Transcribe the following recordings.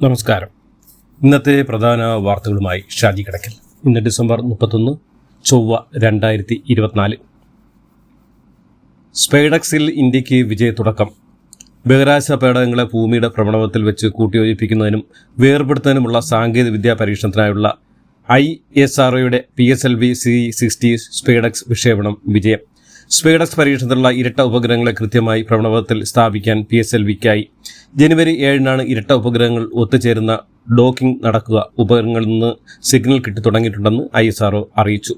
നമസ്കാരം. ഇന്നത്തെ പ്രധാന വാർത്തകളുമായി ഷാജി കടക്കൽ. ഇന്ന് ഡിസംബർ 31 ചൊവ്വ 2024. സ്പെയ്ഡക്സിൽ ഇന്ത്യക്ക് വിജയത്തുടക്കം. ബഹിരാകാശ പേടകങ്ങളെ ഭൂമിയുടെ ഭ്രമണപഥത്തിൽ വെച്ച് കൂട്ടിയോജിപ്പിക്കുന്നതിനും വേർപെടുത്തുന്നതിനുമുള്ള സാങ്കേതിക വിദ്യാ പരീക്ഷണത്തിനായുള്ള ISROയുടെ PSLV C-60 സ്പെയ്ഡക്സ് വിക്ഷേപണം വിജയം. സ്പെയ്ഡക്സ് പരീക്ഷണത്തിലുള്ള ഇരട്ട ഉപഗ്രഹങ്ങളെ കൃത്യമായി ഭ്രമണപഥത്തിൽ സ്ഥാപിക്കാൻ PSLVക്കായി ജനുവരി 7-നാണ് ഇരട്ട ഉപഗ്രഹങ്ങൾ ഒത്തുചേരുന്ന ഡോക്കിംഗ് നടക്കുക. ഉപഗ്രഹങ്ങളിൽ നിന്ന് സിഗ്നൽ കിട്ടിത്തുടങ്ങിയിട്ടുണ്ടെന്ന് ISRO അറിയിച്ചു.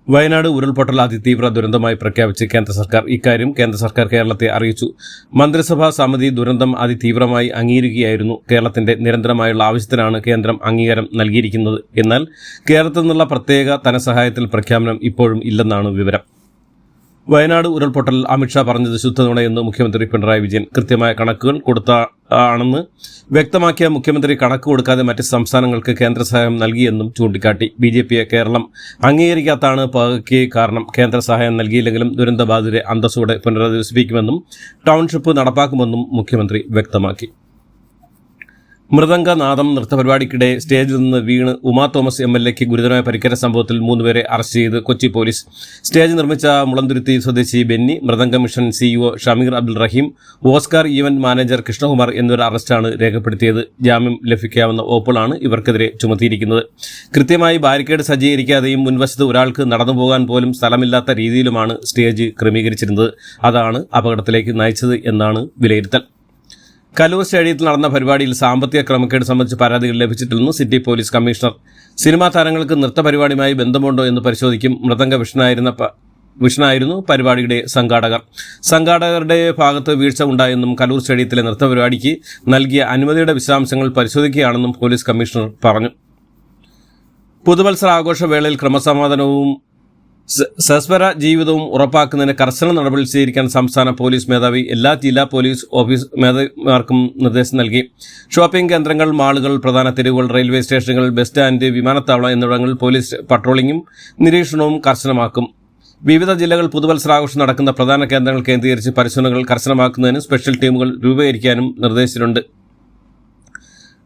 വയനാട് ഉരുൾപൊട്ടൽ അതിതീവ്ര ദുരന്തമായി പ്രഖ്യാപിച്ച് കേന്ദ്ര സർക്കാർ. ഇക്കാര്യം കേന്ദ്ര സർക്കാർ കേരളത്തെ അറിയിച്ചു. മന്ത്രിസഭാ സമിതി ദുരന്തം അതിതീവ്രമായി അംഗീകരിക്കുകയായിരുന്നു. കേരളത്തിന്റെ നിരന്തരമായുള്ള ആവശ്യത്തിനാണ് കേന്ദ്രം അംഗീകാരം നൽകിയിരിക്കുന്നത്. എന്നാൽ കേരളത്തിൽ നിന്നുള്ള പ്രത്യേക ധനസഹായത്തിൽ പ്രഖ്യാപനം ഇപ്പോഴും ഇല്ലെന്നാണ് വിവരം. വയനാട് ഉരുൾപൊട്ടൽ അമിത്ഷാ പറഞ്ഞത് ശുദ്ധനുണയെന്ന് മുഖ്യമന്ത്രി പിണറായി വിജയൻ. കൃത്യമായ കണക്കുകൾ കൊടുത്താണെന്ന് വ്യക്തമാക്കിയ മുഖ്യമന്ത്രി കണക്ക് കൊടുക്കാതെ മറ്റ് സംസ്ഥാനങ്ങൾക്ക് കേന്ദ്ര സഹായം നൽകിയെന്നും ചൂണ്ടിക്കാട്ടി. BJPയെ കേരളം അംഗീകരിക്കാത്താണ് പകയ്ക്ക് കാരണം. കേന്ദ്ര സഹായം നൽകിയില്ലെങ്കിലും ദുരന്തബാധിതരെ അന്തസ്സോടെ പുനരധിവസിപ്പിക്കുമെന്നും ടൗൺഷിപ്പ് നടപ്പാക്കുമെന്നും മുഖ്യമന്ത്രി വ്യക്തമാക്കി. മൃദംഗനാദം നൃത്തപരിപാടിക്കിടെ സ്റ്റേജിൽ നിന്ന് വീണ് ഉമാ തോമസ് MLAക്ക് ഗുരുതരമായ പരിക്കേറ്റ സംഭവത്തിൽ 3 പേരെ അറസ്റ്റ് ചെയ്ത് കൊച്ചി പോലീസ്. സ്റ്റേജ് നിർമ്മിച്ച മുളന്തുരുത്തി സ്വദേശി ബെന്നി, മൃദംഗ മിഷൻ CEO ഷമീർ അബ്ദുൾ റഹീം, ഓസ്കാർ ഈവന്റ് മാനേജർ കൃഷ്ണകുമാർ എന്നിവരുടെ അറസ്റ്റാണ് രേഖപ്പെടുത്തിയത്. ജാമ്യം ലഭിക്കാവുന്ന വകുപ്പുകളാണ് ഇവർക്കെതിരെ ചുമത്തിയിരിക്കുന്നത്. കൃത്യമായി ബാരിക്കേഡ് സജ്ജീകരിക്കാതെയും മുൻവശത്ത് ഒരാൾക്ക് നടന്നു പോകാൻ പോലും സ്ഥലമില്ലാത്ത രീതിയിലുമാണ് സ്റ്റേജ് ക്രമീകരിച്ചിരുന്നത്. അതാണ് അപകടത്തിലേക്ക് നയിച്ചത് എന്നാണ് വിലയിരുത്തൽ. കലൂർ സ്റ്റേഡിയത്തിൽ നടന്ന പരിപാടിയിൽ സാമ്പത്തിക ക്രമക്കേട് സംബന്ധിച്ച് പരാതികൾ ലഭിച്ചിട്ടില്ലെന്ന് സിറ്റി പോലീസ് കമ്മീഷണർ. സിനിമാ താരങ്ങൾക്ക് നൃത്തപരിപാടിയുമായി ബന്ധമുണ്ടോ എന്ന് പരിശോധിക്കും. മൃദംഗ വിഷനായിരുന്നു പരിപാടിയുടെ സംഘാടകരുടെ ഭാഗത്ത് വീഴ്ച ഉണ്ടായെന്നും കലൂർ സ്റ്റേഡിയത്തിലെ നൃത്തപരിപാടിക്ക് നൽകിയ അനുമതിയുടെ വിശദാംശങ്ങൾ പരിശോധിക്കുകയാണെന്നും പോലീസ് കമ്മീഷണർ പറഞ്ഞു. പുതുവത്സര ആഘോഷവേളയിൽ ക്രമസമാധാനവും സസ്വര ജീവിതവും ഉറപ്പാക്കുന്നതിന് കർശന നടപടി സ്വീകരിക്കാൻ സംസ്ഥാന പോലീസ് മേധാവി എല്ലാ ജില്ലാ പോലീസ് ഓഫീസ് മേധാവിമാർക്കും നിർദ്ദേശം നൽകി. ഷോപ്പിംഗ് കേന്ദ്രങ്ങൾ, മാളുകൾ, പ്രധാന തെരുവുകൾ, റെയിൽവേ സ്റ്റേഷനുകൾ, ബസ് സ്റ്റാൻഡ്, വിമാനത്താവളം എന്നിവിടങ്ങളിൽ പോലീസ് പട്രോളിംഗും നിരീക്ഷണവും കർശനമാക്കും. വിവിധ ജില്ലകൾ പുതുവത്സരാഘോഷം നടക്കുന്ന പ്രധാന കേന്ദ്രങ്ങൾ കേന്ദ്രീകരിച്ച് പരിശോധനകൾ കർശനമാക്കുന്നതിനും സ്പെഷ്യൽ ടീമുകൾ രൂപീകരിക്കാനും നിർദ്ദേശിച്ചിട്ടുണ്ട്.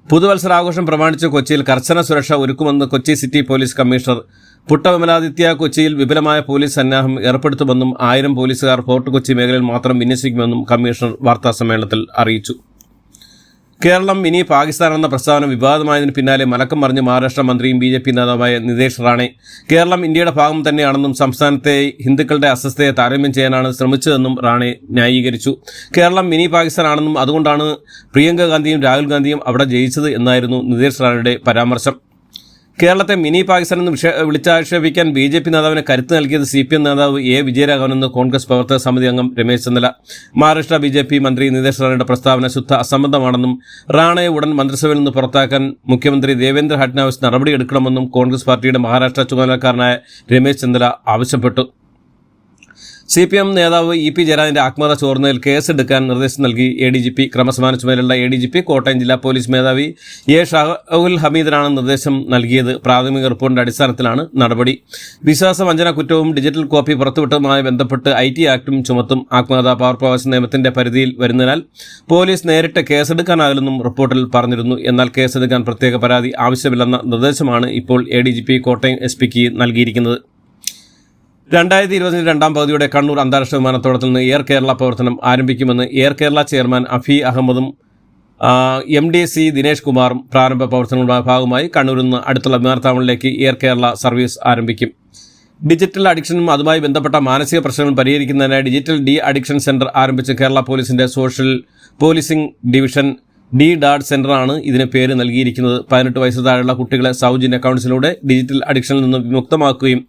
പുതുവത്സരാഘോഷം പ്രമാണിച്ച് കൊച്ചിയിൽ കർശന സുരക്ഷ ഒരുക്കുമെന്ന് Kochi city police commissioner Puttavimaladitya കൊച്ചിയിൽ വിപുലമായ പോലീസ് സന്നാഹം ഏർപ്പെടുത്തുമെന്നും 1000 പോലീസുകാർ ഫോർട്ട് കൊച്ചി മേഖലയിൽ മാത്രം വിന്യസിക്കുമെന്നും കമ്മീഷണർ വാർത്താസമ്മേളനത്തിൽ അറിയിച്ചു. കേരളം ഇനി പാകിസ്ഥാൻ എന്ന പ്രസ്താവന വിവാദമായതിന് പിന്നാലെ മലക്കം മറിഞ്ഞ് മഹാരാഷ്ട്ര മന്ത്രിയും BJP നേതാവുമായ നിതേഷ് റാണെ. കേരളം ഇന്ത്യയുടെ ഭാഗം തന്നെയാണെന്നും സംസ്ഥാനത്തെ ഹിന്ദുക്കളുടെ അസ്വസ്ഥതയെ താരതമ്യം ചെയ്യാനാണ് ശ്രമിച്ചതെന്നും റാണെ ന്യായീകരിച്ചു. കേരളം മിനി പാകിസ്ഥാൻ ആണെന്നും അതുകൊണ്ടാണ് പ്രിയങ്ക ഗാന്ധിയും രാഹുൽ ഗാന്ധിയും അവിടെ ജയിച്ചത് എന്നായിരുന്നു നിതേഷ് റാണയുടെ പരാമർശം. കേരളത്തെ മിനി പാകിസ്ഥാൻ എന്ന് വിളിച്ചാക്ഷേപിക്കാൻ BJP നേതാവിന് കരുത്ത് നൽകിയത് CPM നേതാവ് A. വിജയരാഘവനെന്ന് കോൺഗ്രസ് പ്രവർത്തക സമിതി അംഗം രമേശ് ചെന്നിത്തല. മഹാരാഷ്ട്ര BJP മന്ത്രി നിതേഷ് റാണയുടെ പ്രസ്താവന ശുദ്ധ അസംബന്ധമാണെന്നും റാണയെ ഉടൻ മന്ത്രിസഭയിൽ നിന്ന് പുറത്താക്കാൻ മുഖ്യമന്ത്രി ദേവേന്ദ്ര ഫഡ്നാവിസ് നടപടിയെടുക്കണമെന്നും കോൺഗ്രസ് പാർട്ടിയുടെ മഹാരാഷ്ട്ര ചുമതലക്കാരനായ രമേശ് ചെന്നിത്തല ആവശ്യപ്പെട്ടു. CPM നേതാവ് EP ജയരാജന്റെ ആത്മഹത്യ ചോർന്നതിൽ കേസെടുക്കാൻ നിർദ്ദേശം നൽകി ADGP. ക്രമസമാധാന ചുമതലയുള്ള ADGP കോട്ടയം ജില്ലാ പോലീസ് മേധാവി A. ഷാഹുൽ ഹമീദിനാണ് നിർദ്ദേശം നൽകിയത്. പ്രാഥമിക റിപ്പോർട്ടിന്റെ അടിസ്ഥാനത്തിലാണ് നടപടി. വിശ്വാസവഞ്ചന കുറ്റവും ഡിജിറ്റൽ കോപ്പി പുറത്തുവിട്ടതുമായി ബന്ധപ്പെട്ട് IT ആക്ടും ചുമത്തും. ആത്മഹത്യാ പകർപ്പവകാശ നിയമത്തിന്റെ പരിധിയിൽ വരുന്നതിനാൽ പോലീസ് നേരിട്ട് കേസെടുക്കാനാകില്ലെന്നും റിപ്പോർട്ടിൽ പറഞ്ഞിരുന്നു. എന്നാൽ കേസെടുക്കാൻ പ്രത്യേക പരാതി ആവശ്യമില്ലെന്ന നിർദ്ദേശമാണ് ഇപ്പോൾ ADGP കോട്ടയം SP നൽകിയിരിക്കുന്നത്. 2020 രണ്ടാം പകുതിയോടെ കണ്ണൂർ അന്താരാഷ്ട്ര വിമാനത്താവളത്തിൽ നിന്ന് എയർ കേരള പ്രവർത്തനം ആരംഭിക്കുമെന്ന് എയർ കേരള ചെയർമാൻ അഫി അഹമ്മദും MD-C ദിനേഷ് കുമാറും പ്രാരംഭ പ്രവർത്തനങ്ങളുടെ ഭാഗമായി കണ്ണൂരിൽ നിന്ന് അടുത്തുള്ള വിമാനത്താവളങ്ങളിലേക്ക് എയർ കേരള സർവീസ് ആരംഭിക്കും. ഡിജിറ്റൽ അഡിക്ഷനും അതുമായി ബന്ധപ്പെട്ട മാനസിക പ്രശ്നങ്ങളും പരിഹരിക്കുന്നതിനായി ഡിജിറ്റൽ ഡി അഡിക്ഷൻ സെന്റർ ആരംഭിച്ച കേരള പോലീസിന്റെ സോഷ്യൽ പോലീസിംഗ് ഡിവിഷൻ DDAD സെന്ററാണ് ഇതിന് പേര് നൽകിയിരിക്കുന്നത്. 18 വയസ്സ് താഴെയുള്ള കുട്ടികളെ സൗജന്യ കൗൺസിലൂടെ ഡിജിറ്റൽ അഡിക്ഷനിൽ നിന്ന് വിമുക്തമാക്കുകയും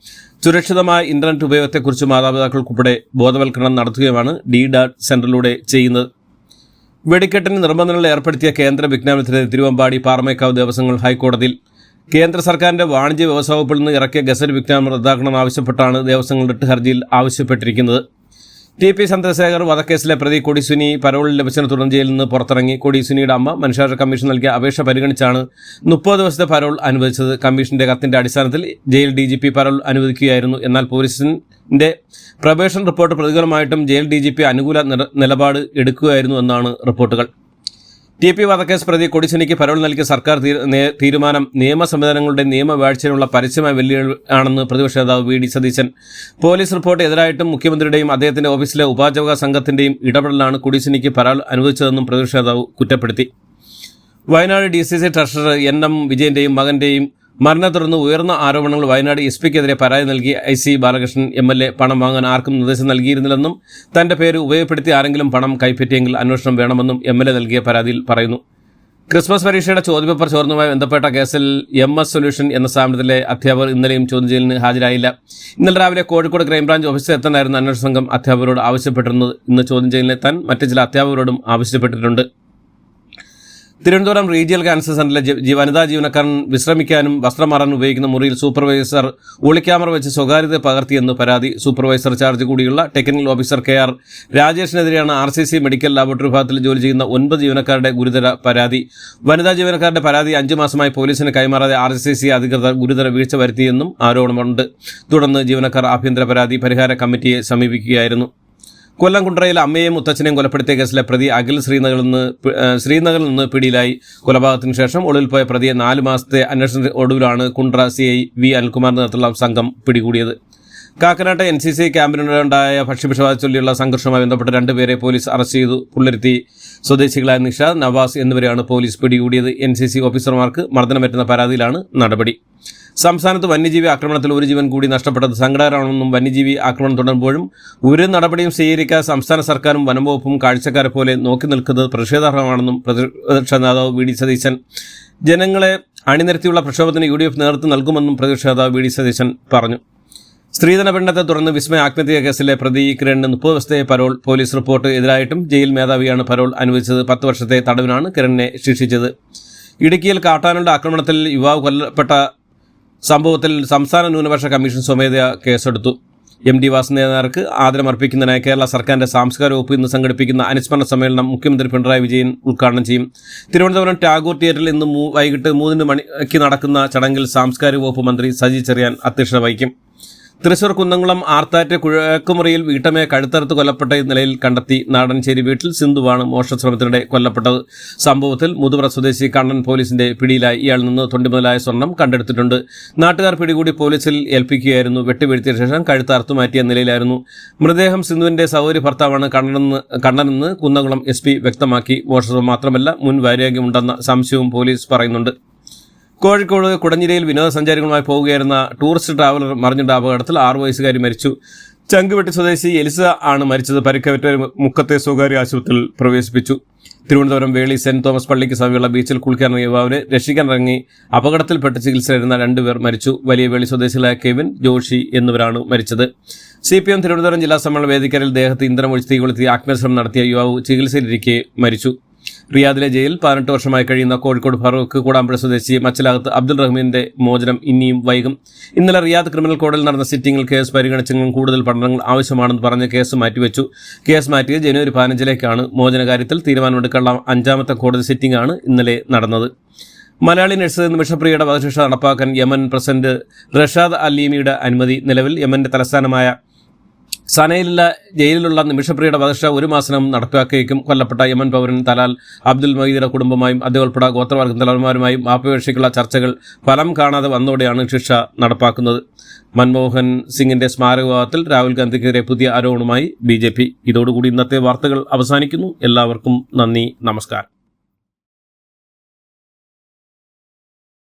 സുരക്ഷിതമായ ഇന്റർനെറ്റ് ഉപയോഗത്തെക്കുറിച്ച് മാതാപിതാക്കൾക്കുൾപ്പെടെ ബോധവൽക്കരണം നടത്തുകയുമാണ് DDAD സെന്ററിലൂടെ ചെയ്യുന്നത്. വെടിക്കെട്ടിന് നിബന്ധനകൾ ഏർപ്പെടുത്തിയ കേന്ദ്ര വിജ്ഞാപനത്തിനെതിരെ തിരുവമ്പാടി പാറമേക്കാവ് ദേവസ്വങ്ങൾ ഹൈക്കോടതിയിൽ. കേന്ദ്ര സർക്കാരിന്റെ വാണിജ്യ വ്യവസായ വകുപ്പിൽ നിന്ന് ഇറക്കിയ ഗസറ്റ് വിജ്ഞാപനം റദ്ദാക്കണമെന്നാവശ്യപ്പെട്ടാണ് ദേവസ്വങ്ങൾ റിട്ട് ഹർജിയിൽ ആവശ്യപ്പെട്ടിരിക്കുന്നത്. TP ചന്ദ്രശേഖർ വധക്കേസിലെ പ്രതി കൊടി സുനി പരോളിൽ ലഭിച്ചതിനെ തുടർന്ന് ജയിലിൽ നിന്ന് പുറത്തിറങ്ങി. കൊടി സുനിയുടെ അമ്മ മനുഷ്യാവകാശ കമ്മീഷൻ നൽകിയ അപേക്ഷ പരിഗണിച്ചാണ് 30 ദിവസത്തെ പരോൾ അനുവദിച്ചത്. കമ്മീഷന്റെ കത്തിന്റെ അടിസ്ഥാനത്തിൽ ജയിൽ DGP പരോൾ അനുവദിക്കുകയായിരുന്നു. എന്നാൽ പോലീസിന്റെ പ്രൊബേഷൻ റിപ്പോർട്ട് പ്രതികൂലമായിട്ടും ജയിൽ DGP അനുകൂല നിലപാട് എടുക്കുകയായിരുന്നു എന്നാണ് റിപ്പോർട്ടുകൾ. TP വധക്കേസ് പ്രതി കൊടിസുനിക്ക് പരോൾ നൽകിയ സർക്കാർ തീരുമാനം നിയമ സംവിധാനങ്ങളുടെ നിയമവാഴ്ചയിലുള്ള പരസ്യമായ വെല്ലുവിളിയാണെന്ന് പ്രതിപക്ഷ നേതാവ് VD സതീശൻ. പോലീസ് റിപ്പോർട്ട് എതിരായിട്ടും മുഖ്യമന്ത്രിയുടെയും അദ്ദേഹത്തിന്റെ ഓഫീസിലെ ഉപാചക സംഘത്തിന്റെയും ഇടപെടലാണ് കൊടിസുനിക്ക് പരോൾ അനുവദിച്ചതെന്നും പ്രതിപക്ഷ നേതാവ് കുറ്റപ്പെടുത്തി. വയനാട് DCC ട്രഷറർ NM വിജയന്റെയും മകന്റെയും മരണത്തെ തുടർന്ന് ഉയർന്ന ആരോപണങ്ങൾ വയനാട് SP-ക്കെതിരെ പരാതി നൽകി IC ബാലകൃഷ്ണൻ MLA പണം വാങ്ങാൻ ആർക്കും നിർദ്ദേശം നൽകിയിരുന്നില്ലെന്നും തന്റെ പേര് ഉപയോഗപ്പെടുത്തി ആരെങ്കിലും പണം കൈപ്പറ്റിയെങ്കിൽ അന്വേഷണം വേണമെന്നും MLA നൽകിയ പരാതിയിൽ പറയുന്നു. ക്രിസ്മസ് പരീക്ഷയുടെ ചോദ്യപേപ്പർ ചോർന്നുമായി ബന്ധപ്പെട്ട കേസിൽ MS സൊല്യൂഷൻ എന്ന സ്ഥാപനത്തിലെ അധ്യാപകർ ഇന്നലെയും ചോദ്യം ചെയ്യലിന് ഹാജരായില്ല. ഇന്നലെ രാവിലെ കോഴിക്കോട് ക്രൈംബ്രാഞ്ച് ഓഫീസിൽ എത്താനായിരുന്ന അന്വേഷണ സംഘം അധ്യാപകരോട് ആവശ്യപ്പെട്ടിരുന്നത് ഇന്ന് ചോദ്യം ചെയ്യലിനെത്താൻ മറ്റ് ചില അധ്യാപകരോടും ആവശ്യപ്പെട്ടിട്ടുണ്ട്. തിരുവനന്തപുരം റീജിയണൽ ക്യാൻസർ സെന്ററിലെ വനിതാ ജീവനക്കാരൻ വിശ്രമിക്കാനും വസ്ത്രം മാറാനും ഉപയോഗിക്കുന്ന മുറിയിൽ സൂപ്പർവൈസർ ഒളിക്യാമറ വെച്ച് സ്വകാര്യത പകർത്തിയെന്ന് പരാതി. സൂപ്പർവൈസർ ചാർജ് കൂടിയുള്ള technical officer KR രാജേഷിനെതിരെയാണ് RCC medical laboratory വിഭാഗത്തിൽ ജോലി ചെയ്യുന്ന 9 ജീവനക്കാരുടെ ഗുരുതര പരാതി. വനിതാ ജീവനക്കാരുടെ പരാതി 5 മാസമായി പോലീസിന് കൈമാറാതെ RCC അധികൃതർ ഗുരുതര വീഴ്ച വരുത്തിയെന്നും ആരോപണമുണ്ട്. തുടർന്ന് ജീവനക്കാർ ആഭ്യന്തര പരാതി പരിഹാര കമ്മിറ്റിയെ സമീപിക്കുകയായിരുന്നു. കൊല്ലം കുണ്ട്രയിൽ അമ്മയെയും മുത്തച്ഛനെയും കൊലപ്പെടുത്തിയ കേസിലെ പ്രതി അഖിൽ ശ്രീനഗറിൽ നിന്ന് പിടിയിലായി. കൊലപാതകത്തിന് ശേഷം ഒളിവിൽ പോയ പ്രതിയെ 4 മാസത്തെ അന്വേഷണ ഒടുവിലാണ് കുണ്ട്ര CI V അനിൽകുമാർ നേതൃത്വത്തിലുള്ള സംഘം പിടികൂടിയത്. കാക്കനാട്ടെ NCC ക്യാമ്പിനുണ്ടായ ഭക്ഷ്യവിഷബാധ ചൊല്ലിയുള്ള സംഘർഷവുമായി ബന്ധപ്പെട്ട് 2 പേരെ പോലീസ് അറസ്റ്റ് ചെയ്തു. പുള്ളരുത്തി സ്വദേശികളായ നിഷാദ്, നവാസ് എന്നിവരെയാണ് പോലീസ് പിടികൂടിയത്. NCC ഓഫീസർമാർക്ക് മർദ്ദനമേറ്റുന്ന പരാതിയിലാണ് നടപടി. സംസ്ഥാനത്ത് വന്യജീവി ആക്രമണത്തിൽ ഒരു ജീവൻ കൂടി നഷ്ടപ്പെട്ടത് സങ്കടകരമാണെന്നും വന്യജീവി ആക്രമണം തുടരുമ്പോഴും ഒരു നടപടിയും സ്വീകരിക്കാൻ സംസ്ഥാന സർക്കാരും വനംവകുപ്പും കാഴ്ചക്കാരെ പോലെ നോക്കി നിൽക്കുന്നത് പ്രതിഷേധാർഹമാണെന്നും പ്രതിപക്ഷ നേതാവ് VD സതീശൻ. ജനങ്ങളെ അണിനിരത്തിയുള്ള പ്രക്ഷോഭത്തിന് UDF നേതൃത്വം നൽകുമെന്നും പ്രതിപക്ഷ നേതാവ് VD സതീശൻ പറഞ്ഞു. സ്ത്രീധന പീഡനത്തെ തുടർന്ന് വിസ്മയ ആത്മഹത്യാ കേസിലെ പ്രതി കിരണിന് 30 ദിവസത്തെ പരോൾ. പോലീസ് റിപ്പോർട്ട് എതിരായിട്ടും ജയിൽ മേധാവിയാണ് പരോൾ അനുവദിച്ചത്. 10 വർഷത്തെ തടവിനാണ് കിരണിനെ ശിക്ഷിച്ചത്. ഇടുക്കിയിൽ കാട്ടാനകളുടെ ആക്രമണത്തിൽ യുവാവ് കൊല്ലപ്പെട്ട സംഭവത്തിൽ സംസ്ഥാന ന്യൂനപക്ഷ കമ്മീഷൻ സ്വമേധയാ കേസെടുത്തു. MD വാസുദേവനായർക്ക് ആദരമർപ്പിക്കുന്നതിനായി കേരള സർക്കാരിന്റെ സാംസ്കാരിക വകുപ്പ് ഇന്ന് സംഘടിപ്പിക്കുന്ന അനുസ്മരണ സമ്മേളനം മുഖ്യമന്ത്രി പിണറായി വിജയൻ ഉദ്ഘാടനം ചെയ്യും. തിരുവനന്തപുരം ടാഗോർ തിയേറ്ററിൽ ഇന്ന് വൈകിട്ട് 3 മണിക്ക് നടക്കുന്ന ചടങ്ങിൽ സാംസ്കാരിക വകുപ്പ് മന്ത്രി സജി ചെറിയാൻ അധ്യക്ഷത വഹിക്കും. തൃശൂർ കുന്നംകുളം ആർത്താറ്റ് കുഴക്കുമുറിയിൽ വീട്ടമ്മയെ കഴുത്തറുത്ത് കൊല്ലപ്പെട്ട നിലയിൽ കണ്ടെത്തി. നാടൻചേരി വീട്ടിൽ സിന്ധുവാണ് മോഷണശ്രമത്തിനിടെ കൊല്ലപ്പെട്ടത്. സംഭവത്തിൽ മുതുവറ സ്വദേശി കണ്ണൻ പോലീസിന്റെ പിടിയിലായി. ഇയാളിൽ നിന്ന് തൊണ്ടി മുതലായ സ്വർണം കണ്ടെടുത്തിട്ടുണ്ട്. നാട്ടുകാർ പിടികൂടി പോലീസിൽ ഏൽപ്പിക്കുകയായിരുന്നു. വെട്ടിവീഴ്ത്തിയ ശേഷം കഴുത്ത് അറുത്തുമാറ്റിയ നിലയിലായിരുന്നു. മൃതദേഹം സിന്ധുവിന്റെ സഹോദരി ഭർത്താവാണ് കണ്ണനെന്ന് കുന്നംകുളം SP വ്യക്തമാക്കി. മോഷണം മാത്രമല്ല മുൻ വൈരാഗ്യമുണ്ടെന്ന സംശയവും പോലീസ് പറയുന്നുണ്ട്. കോഴിക്കോട് കുടഞ്ഞിരയിൽ വിനോദസഞ്ചാരികളുമായി പോവുകയായിരുന്ന ടൂറിസ്റ്റ് ട്രാവലർ മറിഞ്ഞിട്ട അപകടത്തിൽ 6 വയസ്സുകാരി മരിച്ചു. ചങ്കുവെട്ടി സ്വദേശി എലിസ ആണ് മരിച്ചത്. പരിക്കേറ്റ മുക്കത്തെ സ്വകാര്യ ആശുപത്രിയിൽ പ്രവേശിപ്പിച്ചു. തിരുവനന്തപുരം വേളി സെന്റ് തോമസ് പള്ളിക്ക് സമീപമുള്ള ബീച്ചിൽ കുളിക്കാനിറങ്ങിയ യുവാവിനെ രക്ഷിക്കാനിറങ്ങി അപകടത്തിൽപ്പെട്ട് ചികിത്സയിലിരുന്ന 2 പേർ മരിച്ചു. വലിയ വേളി സ്വദേശികളായ കെവിൻ, ജോഷി എന്നിവരാണ് മരിച്ചത്. CPM തിരുവനന്തപുരം ജില്ലാ സമ്മേളന വേദിക്കരിൽ ദേഹത്ത് ഇന്ധനമൊഴിച്ച് തീകൊളുത്തി ആത്മഹത്യാശ്രമം നടത്തിയ യുവാവ് ചികിത്സയിലിരിക്കെ മരിച്ചു. റിയാദിലെ ജയിൽ 18 വർഷമായി കഴിയുന്ന കോഴിക്കോട് ഫറൂഖ് കൂടാമ്പുഴ സ്വദേശി മച്ചിലാകത്ത് അബ്ദുൾ റഹ്മാന്റെ മോചനം ഇനിയും വൈകും. ഇന്നലെ റിയാദ് ക്രിമിനൽ കോടതിയിൽ നടന്ന സിറ്റിംഗിൽ കേസ് പരിഗണിച്ചെങ്കിലും കൂടുതൽ പഠനങ്ങൾ ആവശ്യമാണെന്ന് പറഞ്ഞ് കേസ് മാറ്റിവെച്ചു. കേസ് മാറ്റിയത് ജനുവരി 15-ലേക്കാണ്. മോചന കാര്യത്തിൽ തീരുമാനമെടുക്കാനുള്ള 5ാമത്തെ കോടതി സിറ്റിംഗ് ആണ് ഇന്നലെ നടന്നത്. മലയാളി നഴ്സ് നിമിഷപ്രിയയുടെ വധശിക്ഷ നടപ്പാക്കാൻ യമൻ പ്രസിഡന്റ് റഷാദ് അലീമിയുടെ അനുമതി. നിലവിൽ യമന്റെ തലസ്ഥാനമായ സനയിലുള്ള ജയിലിലുള്ള നിമിഷപ്രിയയുടെ വധശിക്ഷ 1 മാസം നടപ്പാക്കിയേക്കും. കൊല്ലപ്പെട്ട യമൻ പൗരൻ തലാൽ അബ്ദുൽ മൊയ്ദിയുടെ കുടുംബമായും അദ്ദേഹം ഉൾപ്പെടെ ഗോത്രവർഗ തലവന്മാരുമായും മാപ്പുപേക്ഷയ്ക്കുള്ള ചർച്ചകൾ ഫലം കാണാതെ വന്നതോടെയാണ് ശിക്ഷ നടപ്പാക്കുന്നത്. മൻമോഹൻ സിംഗിന്റെ സ്മാരക വിവാദത്തിൽ രാഹുൽ ഗാന്ധിക്കെതിരെ പുതിയ ആരോപണവുമായി BJP. ഇതോടുകൂടി ഇന്നത്തെ വാർത്തകൾ അവസാനിക്കുന്നു. എല്ലാവർക്കും നന്ദി, നമസ്കാരം.